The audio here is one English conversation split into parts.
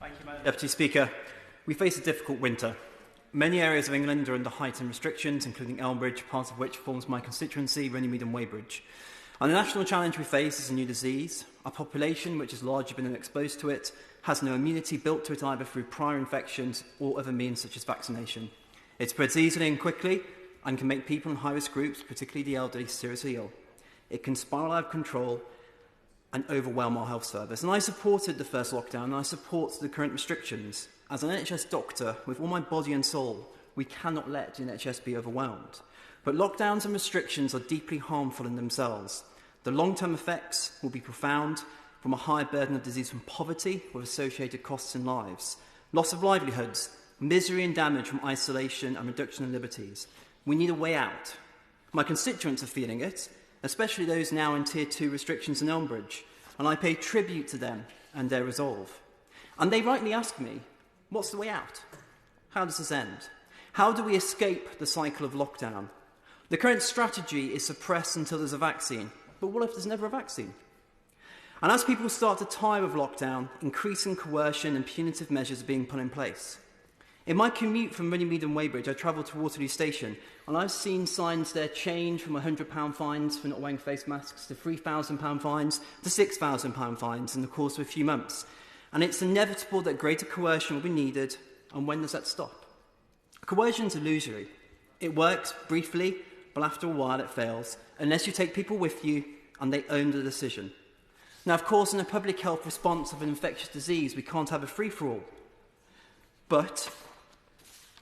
Thank you, Madam Deputy Speaker. We face a difficult winter. Many areas of England are under heightened restrictions, including Elmbridge, part of which forms my constituency, Runnymede and Weybridge. And the national challenge we face is a new disease. Our population, which has largely been exposed to it, has no immunity built to it either through prior infections or other means such as vaccination. It spreads easily and quickly and can make people in high-risk groups, particularly the elderly, seriously ill. It can spiral out of control and overwhelm our health service. And I supported the first lockdown, and I support the current restrictions. As an NHS doctor, with all my body and soul, we cannot let the NHS be overwhelmed. But lockdowns and restrictions are deeply harmful in themselves. The long-term effects will be profound, from a higher burden of disease from poverty with associated costs in lives, loss of livelihoods, misery and damage from isolation and reduction in liberties. We need a way out. My constituents are feeling it, especially those now in Tier 2 restrictions in Elmbridge, and I pay tribute to them and their resolve. And they rightly ask me, what's the way out? How does this end? How do we escape the cycle of lockdown? The current strategy is suppress until there's a vaccine, but what if there's never a vaccine? And as people start to tire of lockdown, increasing coercion and punitive measures are being put in place. In my commute from Runnymede and Weybridge, I travel to Waterloo Station, and I've seen signs there change from £100 fines for not wearing face masks to £3,000 fines to £6,000 fines in the course of a few months. And it's inevitable that greater coercion will be needed, and when does that stop? Coercion's illusory. It works briefly, but after a while it fails, unless you take people with you and they own the decision. Now, of course, in a public health response of an infectious disease, we can't have a free-for-all. But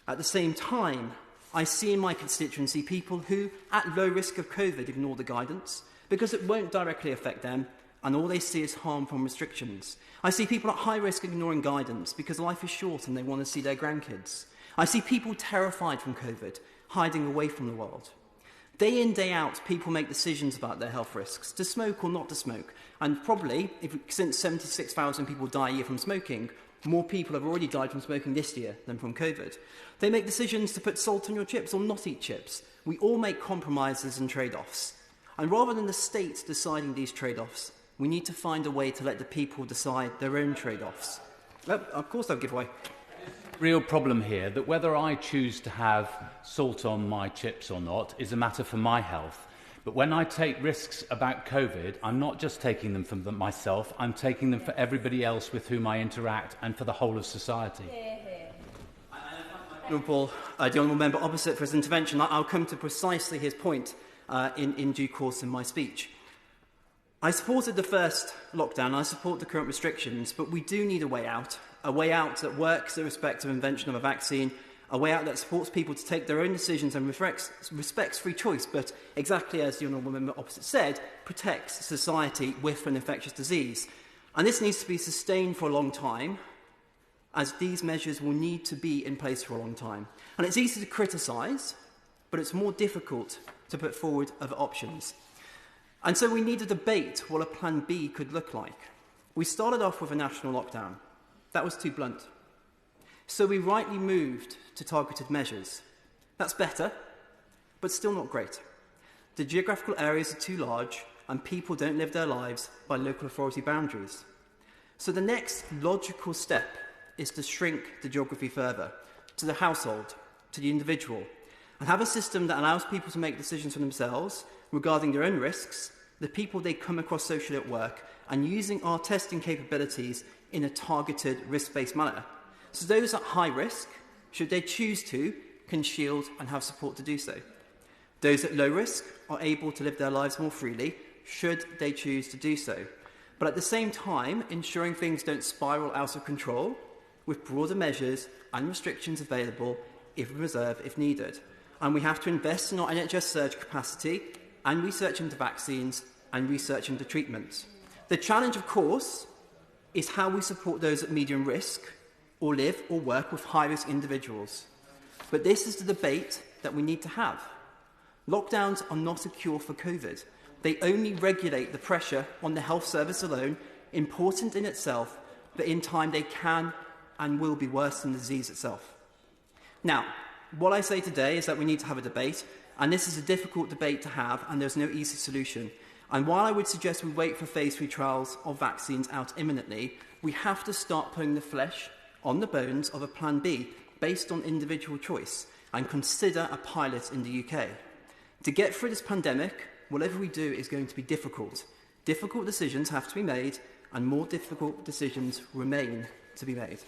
at the same time, I see in my constituency people who, at low risk of COVID, ignore the guidance because it won't directly affect them, and all they see is harm from restrictions. I see people at high risk ignoring guidance because life is short and they want to see their grandkids. I see people terrified from COVID, hiding away from the world. Day in, day out, people make decisions about their health risks, to smoke or not to smoke. And probably, since 76,000 people die a year from smoking, more people have already died from smoking this year than from COVID. They make decisions to put salt on your chips or not eat chips. We all make compromises and trade-offs. And rather than the state deciding these trade-offs, we need to find a way to let the people decide their own trade-offs. Of course I'll give way. Real problem here that whether I choose to have salt on my chips or not is a matter for my health. But when I take risks about COVID, I'm not just taking them for myself, I'm taking them for everybody else with whom I interact and for the whole of society. The Honourable Member opposite for his intervention. I'll come to precisely his point in due course in my speech. I supported the first lockdown, I support the current restrictions, but we do need a way out that works irrespective of invention of a vaccine, a way out that supports people to take their own decisions and respects free choice, but exactly as the Honourable Member opposite said, protects society with an infectious disease. And this needs to be sustained for a long time, as these measures will need to be in place for a long time. And it's easy to criticise, but it's more difficult to put forward other options. And so we need a debate what a plan B could look like. We started off with a national lockdown. That was too blunt. So we rightly moved to targeted measures. That's better, but still not great. The geographical areas are too large and people don't live their lives by local authority boundaries. So the next logical step is to shrink the geography further, to the household, to the individual, and have a system that allows people to make decisions for themselves regarding their own risks, the people they come across socially at work, and using our testing capabilities in a targeted, risk-based manner. So those at high risk, should they choose to, can shield and have support to do so. Those at low risk are able to live their lives more freely, should they choose to do so. But at the same time, ensuring things don't spiral out of control, with broader measures and restrictions available if reserve if needed. And we have to invest in our NHS surge capacity and research into vaccines and research into treatments. The challenge, of course, is how we support those at medium risk or live or work with high-risk individuals. But this is the debate that we need to have. Lockdowns are not a cure for COVID. They only regulate the pressure on the health service alone, important in itself, but in time they can and will be worse than the disease itself. Now, what I say today is that we need to have a debate, and this is a difficult debate to have, and there's no easy solution. And while I would suggest we wait for phase 3 trials of vaccines out imminently, We have to start putting the flesh on the bones of a plan B based on individual choice and consider a pilot in the UK. To get through this pandemic, whatever we do is going to be difficult. Difficult decisions have to be made, and more difficult decisions remain to be made.